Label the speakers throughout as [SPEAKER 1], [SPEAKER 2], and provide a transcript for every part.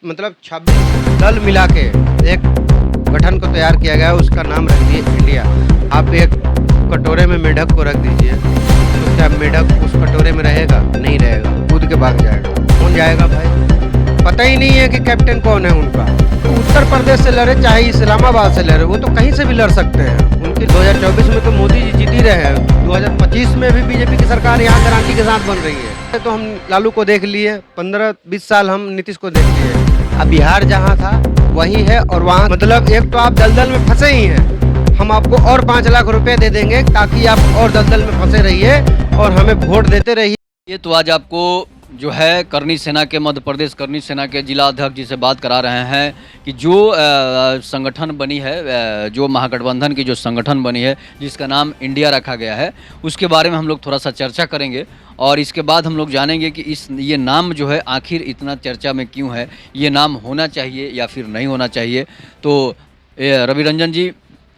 [SPEAKER 1] मतलब 26 दल मिला के एक गठन को तैयार किया गया है, उसका नाम रख दिए इंडिया। आप एक कटोरे में मेढक को रख दीजिए, तो क्या मेढक उस कटोरे में रहेगा? नहीं रहेगा, कूद के भाग जाएगा। कौन जाएगा भाई? पता ही नहीं है कि कैप्टन कौन है उनका। तो उत्तर प्रदेश से लड़े चाहे इस्लामाबाद से लड़े, वो तो कहीं से भी लड़ सकते हैं। उनकी 2024 में तो मोदी जी जीत ही रहे हैं, 2025 में भी बीजेपी की सरकार यहाँ क्रांति के साथ बन रही है। तो हम लालू को देख लिए, 15-20 साल हम नीतीश को देख लिए। अब बिहार जहाँ था वही है, और वहाँ मतलब एक तो आप दलदल में फंसे ही हैं, हम आपको और 5 लाख रुपए दे देंगे ताकि आप और दलदल में फंसे रहिए और हमें वोट देते रहिए।
[SPEAKER 2] ये तो आज आपको जो है करनी सेना के मध्य प्रदेश करनी सेना के जिला अध्यक्ष जी से बात करा रहे हैं कि जो संगठन बनी है, जो महागठबंधन की जो संगठन बनी है जिसका नाम इंडिया रखा गया है, उसके बारे में हम लोग थोड़ा सा चर्चा करेंगे और इसके बाद हम लोग जानेंगे कि ये नाम जो है आखिर इतना चर्चा में क्यों है, ये नाम होना चाहिए या फिर नहीं होना चाहिए। तो रवि रंजन जी,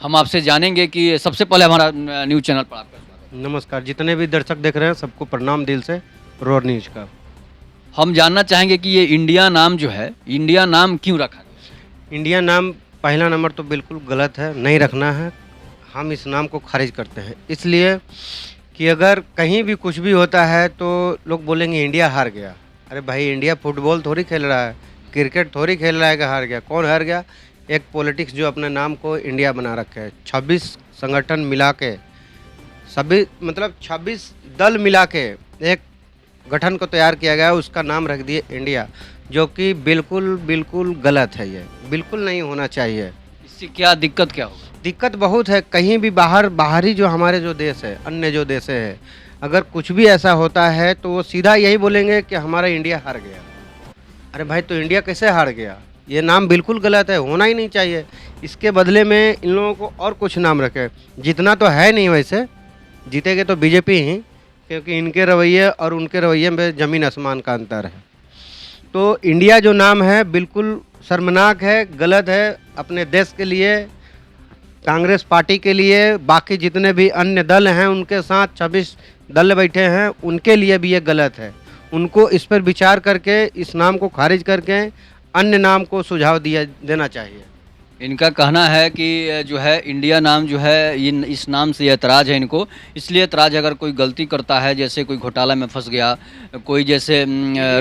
[SPEAKER 2] हम आपसे जानेंगे कि सबसे पहले हमारा न्यूज़ चैनल पर आपका स्वागत।
[SPEAKER 1] नमस्कार, जितने भी दर्शक देख रहे हैं सबको प्रणाम दिल से, रोर न्यूज का।
[SPEAKER 2] हम जानना चाहेंगे कि ये इंडिया नाम जो है, इंडिया नाम क्यों रखा गया?
[SPEAKER 1] इंडिया नाम पहला नंबर तो बिल्कुल गलत है, नहीं रखना है। हम इस नाम को खारिज करते हैं, इसलिए कि अगर कहीं भी कुछ भी होता है तो लोग बोलेंगे इंडिया हार गया। अरे भाई, इंडिया फुटबॉल थोड़ी खेल रहा है, क्रिकेट थोड़ी खेल रहा है कि हार गया। कौन हार गया? एक पॉलिटिक्स जो अपने नाम को इंडिया बना रखे है। 26 संगठन मिला के, सभी मतलब 26 दल मिला के एक गठन को तैयार किया गया है, उसका नाम रख दिए इंडिया, जो कि बिल्कुल बिल्कुल गलत है। ये बिल्कुल नहीं होना चाहिए।
[SPEAKER 2] इससे क्या दिक्कत क्या होगा?
[SPEAKER 1] दिक्कत बहुत है। कहीं भी बाहरी जो हमारे जो देश है, अन्य जो देश है, अगर कुछ भी ऐसा होता है तो वो सीधा यही बोलेंगे कि हमारा इंडिया हार गया। अरे भाई, तो इंडिया कैसे हार गया? ये नाम बिल्कुल गलत है, होना ही नहीं चाहिए। इसके बदले में इन लोगों को और कुछ नाम रखे। जीतना तो है नहीं, वैसे जीतेंगे तो बीजेपी ही, क्योंकि इनके रवैये और उनके रवैये में ज़मीन आसमान का अंतर है। तो इंडिया जो नाम है बिल्कुल शर्मनाक है, गलत है अपने देश के लिए, कांग्रेस पार्टी के लिए, बाकी जितने भी अन्य दल हैं उनके साथ 26 दल बैठे हैं, उनके लिए भी ये गलत है। उनको इस पर विचार करके इस नाम को खारिज करके अन्य नाम को सुझाव देना चाहिए।
[SPEAKER 2] इनका कहना है कि जो है इंडिया नाम जो है, इस नाम से ऐतराज़ है इनको, इसलिए ऐतराज़ अगर कोई गलती करता है, जैसे कोई घोटाला में फंस गया, कोई जैसे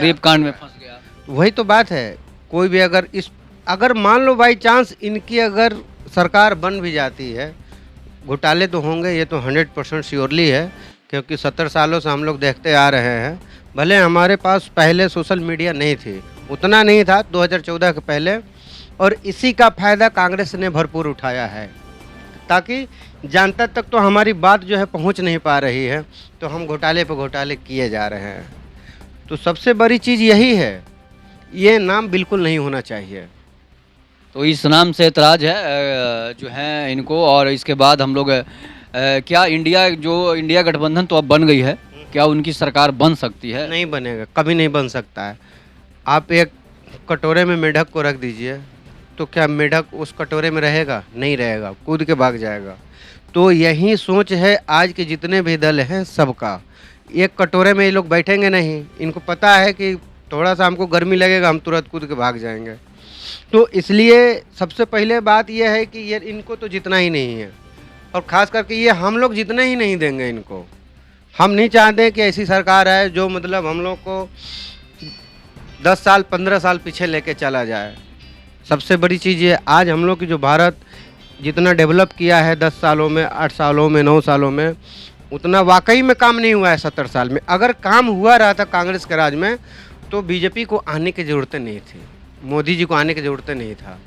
[SPEAKER 2] रेप कांड में फंस गया।
[SPEAKER 1] वही तो बात है। कोई भी अगर मान लो बाई चांस इनकी अगर सरकार बन भी जाती है, घोटाले तो होंगे, ये तो 100% श्योरली है, क्योंकि 70 सालों से हम लोग देखते आ रहे हैं। भले हमारे पास पहले सोशल मीडिया नहीं थी, उतना नहीं था 2014 के पहले, और इसी का फ़ायदा कांग्रेस ने भरपूर उठाया है, ताकि जनता तक तो हमारी बात जो है पहुंच नहीं पा रही है, तो हम घोटाले पर घोटाले किए जा रहे हैं। तो सबसे बड़ी चीज़ यही है, ये नाम बिल्कुल नहीं होना चाहिए।
[SPEAKER 2] तो इस नाम से ऐतराज़ है जो है इनको। और इसके बाद हम लोग क्या इंडिया गठबंधन तो अब बन गई है, क्या उनकी सरकार बन सकती है?
[SPEAKER 1] नहीं बनेगा, कभी नहीं बन सकता है। आप एक कटोरे में मेढक को रख दीजिए, तो क्या मेढक उस कटोरे में रहेगा? नहीं रहेगा, कूद के भाग जाएगा। तो यही सोच है आज के जितने भी दल हैं सबका। एक कटोरे में ये लोग बैठेंगे नहीं, इनको पता है कि थोड़ा सा हमको गर्मी लगेगा, हम तुरंत कूद के भाग जाएंगे। तो इसलिए सबसे पहले बात यह है कि ये इनको तो जितना ही नहीं है, और ख़ास करके ये हम लोग जितने ही नहीं देंगे इनको। हम नहीं चाहते कि ऐसी सरकार है जो मतलब हम लोग को 10 साल 15 साल पीछे लेके चला जाए। सबसे बड़ी चीज़ ये, आज हम लोग की जो भारत जितना डेवलप किया है 10 सालों में, 8 सालों में, 9 सालों में, उतना वाकई में काम नहीं हुआ है 70 साल में। अगर काम हुआ रहा था कांग्रेस के राज में, तो बीजेपी को आने की ज़रूरत नहीं थी, मोदी जी को आने की ज़रूरत नहीं था।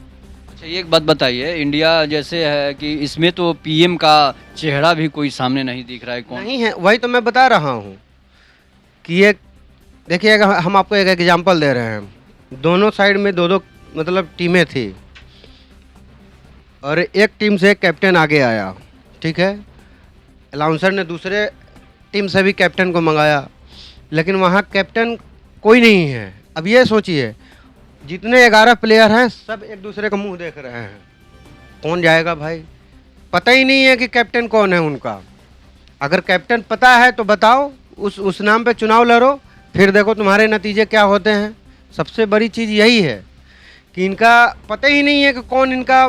[SPEAKER 2] अच्छा, एक बात बताइए, इंडिया जैसे है कि इसमें तो पीएम का चेहरा भी कोई सामने नहीं दिख रहा है, कौन
[SPEAKER 1] नहीं है, वही तो मैं बता रहा हूँ कि ये देखिए, हम आपको एक एग्जांपल दे रहे हैं। दोनों साइड में दो दो मतलब टीमें थी, और एक टीम से कैप्टन आगे आया, ठीक है। अलाउंसर ने दूसरे टीम से भी कैप्टन को मंगाया, लेकिन वहाँ कैप्टन कोई नहीं है। अब ये सोचिए, जितने 11 प्लेयर हैं सब एक दूसरे का मुंह देख रहे हैं, कौन जाएगा भाई? पता ही नहीं है कि कैप्टन कौन है उनका। अगर कैप्टन पता है तो बताओ, उस नाम पे चुनाव लड़ो, फिर देखो तुम्हारे नतीजे क्या होते हैं। सबसे बड़ी चीज़ यही है। कि इनका पता ही नहीं है कि कौन इनका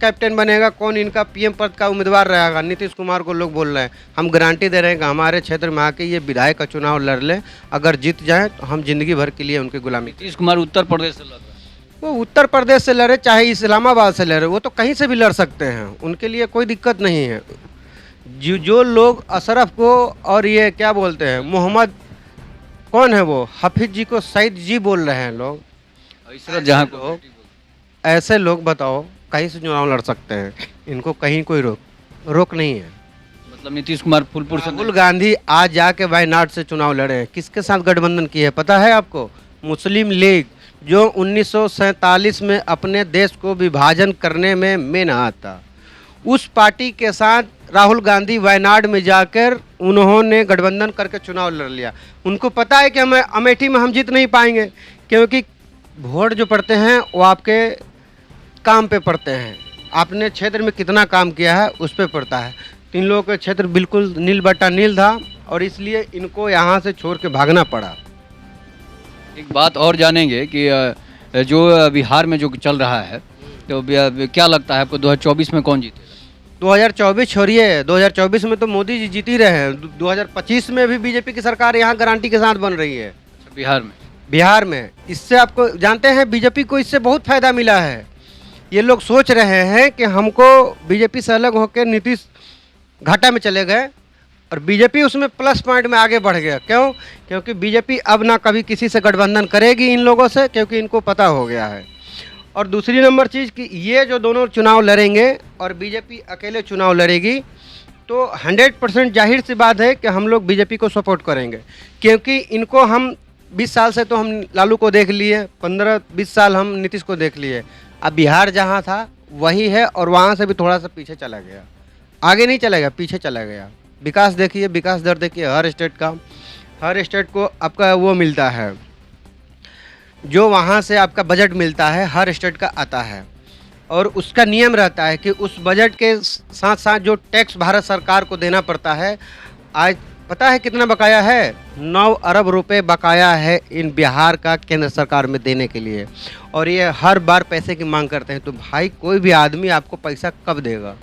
[SPEAKER 1] कैप्टन बनेगा, कौन इनका पीएम पद का उम्मीदवार रहेगा। नीतीश कुमार को लोग बोल रहे हैं, हम गारंटी दे रहे हैं कि हमारे क्षेत्र में आके ये विधायक का चुनाव लड़ लें, अगर जीत जाएँ तो हम जिंदगी भर के लिए उनकी गुलामी।
[SPEAKER 2] नीतीश कुमार उत्तर प्रदेश से लड़ रहे हैं।
[SPEAKER 1] वो उत्तर प्रदेश से लड़े चाहे इस्लामाबाद से लड़े, वो तो कहीं से भी लड़ सकते हैं, उनके लिए कोई दिक्कत नहीं है। जो लोग अशरफ को और ये क्या बोलते हैं मोहम्मद, कौन है वो, हाफिज जी को सईद जी बोल रहे हैं लोग,
[SPEAKER 2] और इशरत जहाँ को
[SPEAKER 1] लोग ऐसे लोग बताओ कहीं से चुनाव लड़ सकते हैं? इनको कहीं कोई रोक नहीं है।
[SPEAKER 2] मतलब नीतीश कुमार फूलपुर से
[SPEAKER 1] राहुल गांधी आज जाके वायनाड से चुनाव लड़े हैं, किसके साथ गठबंधन किए है पता है आपको? मुस्लिम लीग, जो 1947 में अपने देश को विभाजन करने में मेन हाथ था, उस पार्टी के साथ राहुल गांधी वायनाड में जाकर उन्होंने गठबंधन करके चुनाव लड़ लिया। उनको पता है कि हमें अमेठी में हम जीत नहीं पाएंगे, क्योंकि वोट जो पड़ते हैं वो आपके काम पे पड़ते हैं, आपने क्षेत्र में कितना काम किया है उस पर पड़ता है। इन लोगों का क्षेत्र बिल्कुल नील बट्टा नील था और इसलिए इनको यहाँ से छोड़ के भागना पड़ा।
[SPEAKER 2] एक बात और जानेंगे कि जो बिहार में जो चल रहा है, तो क्या लगता है आपको 2024 में कौन जीतेगा?
[SPEAKER 1] 2024 छोड़िए, 2024 में तो मोदी जी जीत ही रहे हैं। 2025 में भी बीजेपी की सरकार यहाँ गारंटी के साथ बन रही है।
[SPEAKER 2] अच्छा, बिहार में
[SPEAKER 1] इससे आपको जानते हैं बीजेपी को इससे बहुत फायदा मिला है। ये लोग सोच रहे हैं कि हमको बीजेपी से अलग होकर नीतीश घाटा में चले गए और बीजेपी उसमें प्लस पॉइंट में आगे बढ़ गया। क्यों? क्योंकि बीजेपी अब ना कभी किसी से गठबंधन करेगी इन लोगों से, क्योंकि इनको पता हो गया है। और दूसरी नंबर चीज़ कि ये जो दोनों चुनाव लड़ेंगे और बीजेपी अकेले चुनाव लड़ेगी, तो 100% जाहिर सी बात है कि हम लोग बीजेपी को सपोर्ट करेंगे, क्योंकि इनको हम 20 साल से तो हम लालू को देख लिए, 15-20 साल हम नीतीश को देख लिए। अब बिहार जहाँ था वही है और वहाँ से भी थोड़ा सा पीछे चला गया, आगे नहीं चला गया, पीछे चला गया। विकास देखिए, विकास दर देखिए, हर स्टेट का, हर स्टेट को आपका वो मिलता है, जो वहाँ से आपका बजट मिलता है हर स्टेट का आता है, और उसका नियम रहता है कि उस बजट के साथ साथ जो टैक्स भारत सरकार को देना पड़ता है। आज पता है कितना बकाया है? 9 अरब रुपए बकाया है इन बिहार का केंद्र सरकार में देने के लिए, और ये हर बार पैसे की मांग करते हैं। तो भाई कोई भी आदमी आपको पैसा कब देगा?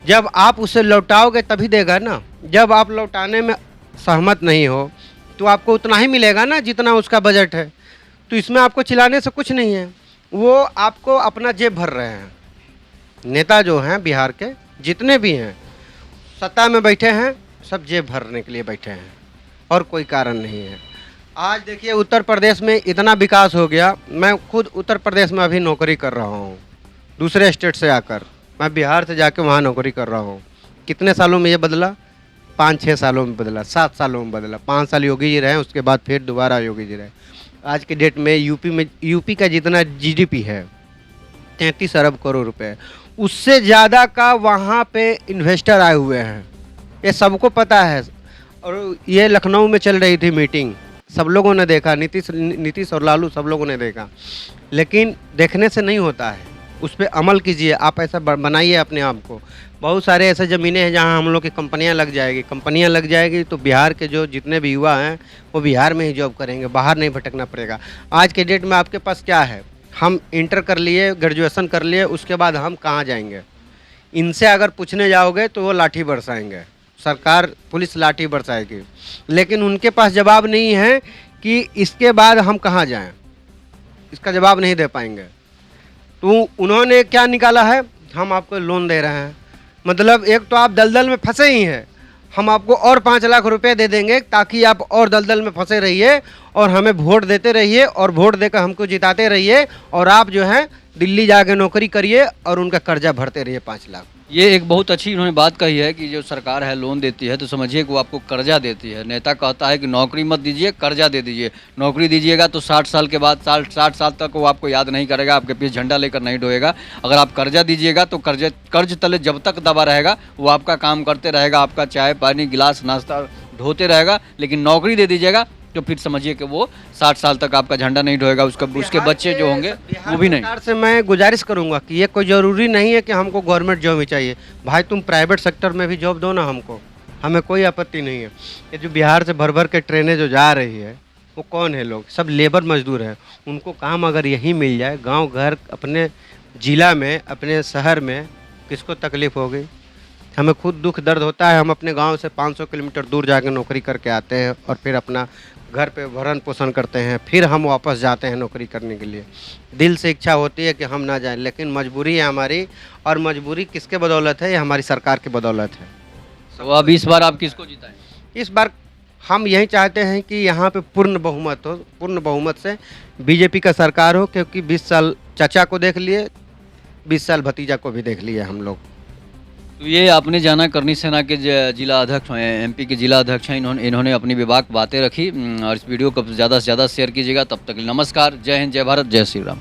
[SPEAKER 1] जब आप उसे लौटाओगे तभी देगा ना। जब आप लौटाने में सहमत नहीं हो तो आपको उतना ही मिलेगा ना जितना उसका बजट है। तो इसमें आपको चिल्लाने से कुछ नहीं है, वो आपको अपना जेब भर रहे हैं। नेता जो हैं बिहार के जितने भी हैं, सत्ता में बैठे हैं, सब जेब भरने के लिए बैठे हैं और कोई कारण नहीं है। आज देखिए उत्तर प्रदेश में इतना विकास हो गया। मैं खुद उत्तर प्रदेश में अभी नौकरी कर रहा हूँ, दूसरे स्टेट से आकर। मैं बिहार से जाके वहाँ नौकरी कर रहा हूँ। कितने सालों में ये बदला? 5-6 सालों में बदला, 7 सालों में बदला। 5 साल योगी जी रहे, उसके बाद फिर दोबारा योगी जी रहे। आज के डेट में यूपी का जितना जीडीपी है 33 अरब करोड़ रुपए, उससे ज़्यादा का वहाँ पे इन्वेस्टर आए हुए हैं, ये सबको पता है। और ये लखनऊ में चल रही थी मीटिंग, सब लोगों ने देखा, नीतीश और लालू सब लोगों ने देखा। लेकिन देखने से नहीं होता है, उस पर अमल कीजिए। आप ऐसा बनाइए अपने आप को। बहुत सारे ऐसे ज़मीनें हैं जहां हम लोग की कंपनियां लग जाएगी। कंपनियां लग जाएगी तो बिहार के जो जितने भी युवा हैं वो बिहार में ही जॉब करेंगे, बाहर नहीं भटकना पड़ेगा। आज के डेट में आपके पास क्या है? हम इंटर कर लिए, ग्रेजुएशन कर लिए, उसके बाद हम कहाँ जाएंगे? इनसे अगर पूछने जाओगे तो वो लाठी बरसाएंगे, सरकार पुलिस लाठी बरसाएगी। लेकिन उनके पास जवाब नहीं है कि इसके बाद हम कहाँ जाएं, इसका जवाब नहीं दे पाएंगे। तो उन्होंने क्या निकाला है? हम आपको लोन दे रहे हैं। मतलब एक तो आप दलदल में फंसे ही हैं, हम आपको और 5 लाख रुपए दे देंगे ताकि आप और दलदल में फंसे रहिए और हमें वोट देते रहिए और वोट देकर हमको जिताते रहिए, और आप जो है दिल्ली जाके नौकरी करिए और उनका कर्जा भरते रहिए 5 लाख।
[SPEAKER 2] ये एक बहुत अच्छी उन्होंने बात कही है कि जो सरकार है लोन देती है तो समझिए कि वो आपको कर्जा देती है। नेता कहता है कि नौकरी मत दीजिए, कर्जा दे दीजिए। नौकरी दीजिएगा तो 60 साल के बाद 60 साल तक वो आपको याद नहीं करेगा, आपके पीछे झंडा लेकर नहीं ढोएगा। अगर आप कर्जा दीजिएगा तो कर्ज तले जब तक दबा रहेगा वो आपका काम करते रहेगा, आपका चाय पानी गिलास नाश्ता ढोते रहेगा। लेकिन नौकरी दे दीजिएगा तो फिर समझिए कि वो 60 साल तक आपका झंडा नहीं ढोएगा, उसके बच्चे जो होंगे वो भी नहीं।
[SPEAKER 1] सरकार से मैं गुजारिश करूंगा कि ये कोई ज़रूरी नहीं है कि हमको गवर्नमेंट जॉब ही चाहिए। भाई तुम प्राइवेट सेक्टर में भी जॉब दो ना हमको, हमें कोई आपत्ति नहीं है। ये जो बिहार से भर भर के ट्रेनें जो जा रही है वो कौन है लोग? सब लेबर मजदूर हैं। उनको काम अगर यहीं मिल जाए गांव घर अपने ज़िला में, अपने शहर में, किसको तकलीफ़ होगी? हमें खुद दुःख दर्द होता है, हम अपने गांव से 500 किलोमीटर दूर जाके नौकरी करके आते हैं और फिर अपना घर पे भरण पोषण करते हैं, फिर हम वापस जाते हैं नौकरी करने के लिए। दिल से इच्छा होती है कि हम ना जाएँ, लेकिन मजबूरी है हमारी, और मजबूरी किसके बदौलत है? ये हमारी सरकार की बदौलत है।
[SPEAKER 2] तो अब इस बार आप किसको जिताएं?
[SPEAKER 1] इस बार हम यही चाहते हैं कि यहाँ पे पूर्ण बहुमत हो, पूर्ण बहुमत से बीजेपी का सरकार हो, क्योंकि 20 साल चाचा को देख लिए, 20 साल भतीजा को भी देख लिए हम लोग।
[SPEAKER 2] तो ये आपने जाना करनी सेना के जिला अध्यक्ष हैं, एमपी के जिला अध्यक्ष हैं, इन्होंने अपनी विभाग बातें रखी। और इस वीडियो को ज़्यादा से ज़्यादा शेयर कीजिएगा। तब तक के लिए नमस्कार, जय हिंद, जय भारत, जय श्री राम।